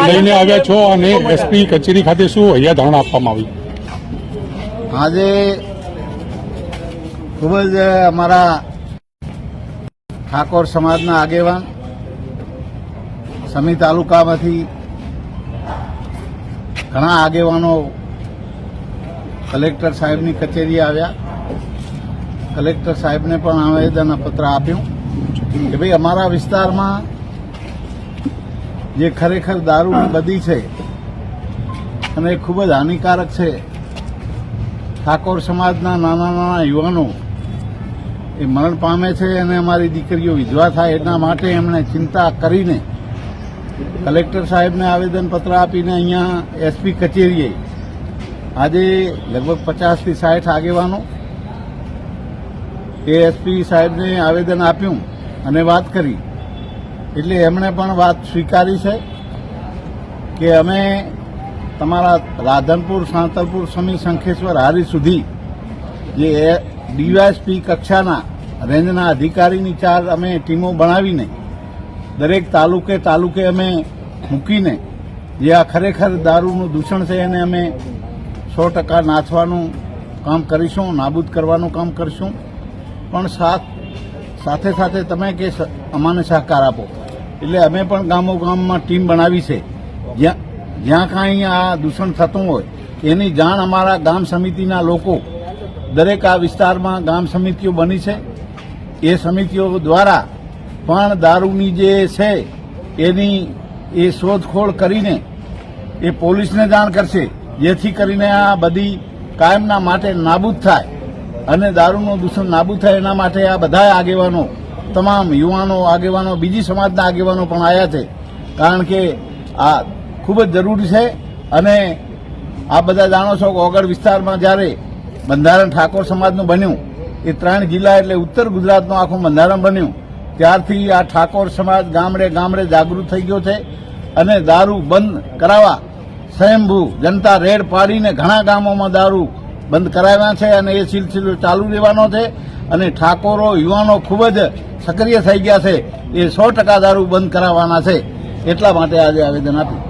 લઈને આવ્યા છો અને એસપી કચેરી ખાતે શું અહીંયા ધરણા આપવામાં આવી? આજે ખૂબ જ અમારા ઠાકોર સમાજના આગેવાન સમી તાલુકામાંથી ઘણા આગેવાનો કલેક્ટર સાહેબની કચેરીએ આવ્યા. કલેક્ટર સાહેબને પણ આવેદનપત્ર આપ્યું કે ભાઈ અમારા વિસ્તારમાં જે ખરેખર દારૂની બદી છે અને એ ખૂબ જ હાનિકારક છે. ઠાકોર સમાજના નાના નાના યુવાનો એ મરણ પામે છે અને અમારી દીકરીઓ વિધવા થાય એના માટે એમણે ચિંતા કરીને કલેક્ટર સાહેબને આવેદનપત્ર આપીને અહીંયા એસપી કચેરીએ આજે લગભગ 50થી 60 આગેવાનો એ એસપી સાહેબને આવેદન આપ્યું અને વાત કરી. એટલે એમણે પણ વાત સ્વીકારી છે કે અમે તમારા રાધનપુર, સાંતલપુર, સમી, શંખેશ્વર, હારી સુધી જે ડીવાયએસપી કક્ષાના રેન્જના અધિકારીની 4 અમે ટીમો બનાવીને દરેક તાલુકે અમે મૂકીને જે આ ખરેખર દારૂનું દૂષણ છે એને અમે 100% નાથવાનું કામ કરીશું, નાબૂદ કરવાનું કામ કરીશું. પણ સાથે સાથે તમે કે અમાને સહકાર આપો એટલે અમે પણ ગામોગામમાં ટીમ બનાવી છે. જ્યાં કાંઈ આ દૂષણ થતું હોય એની જાણ અમારા ગામ સમિતિના લોકો દરેક આ વિસ્તારમાં ગામ સમિતિઓ બની છે. એ સમિતિઓ દ્વારા પણ દારૂની જે છે એની એ શોધખોળ કરીને એ પોલીસને જાણ કરશે, જેથી કરીને આ બધી કાયમના માટે નાબૂદ થાય અને દારૂનું દૂષણ નાબૂદ થાય. એના માટે આ બધા આગેવાનો, તમામ યુવાનો આગેવાનો, બીજી સમાજના આગેવાનો પણ આવ્યા છે. કારણ કે આ ખૂબ જ જરૂરી છે. અને આ બધા જાણો છો કે ઓગળ વિસ્તારમાં જ્યારે બંધારણ ઠાકોર સમાજનું બન્યું, એ 3 જિલ્લા એટલે ઉત્તર ગુજરાતનું આખું બંધારણ બન્યું, ત્યારથી આ ઠાકોર સમાજ ગામડે ગામડે જાગૃત થઈ ગયો છે અને દારૂ બંધ કરાવવા સ્વયંભૂ જનતા રેડ પાડીને ઘણા ગામોમાં દારૂ બંધ કરાવ્યા છે અને એ સિલસિલો ચાલુ રહેવાનો છે. અને ઠાકોરો યુવાનો ખૂબ જ સક્રિય થઈ ગયા છે. એ 100% દારૂ બંધ કરાવવાના છે. એટલા માટે આજે આવેદન આપ્યું.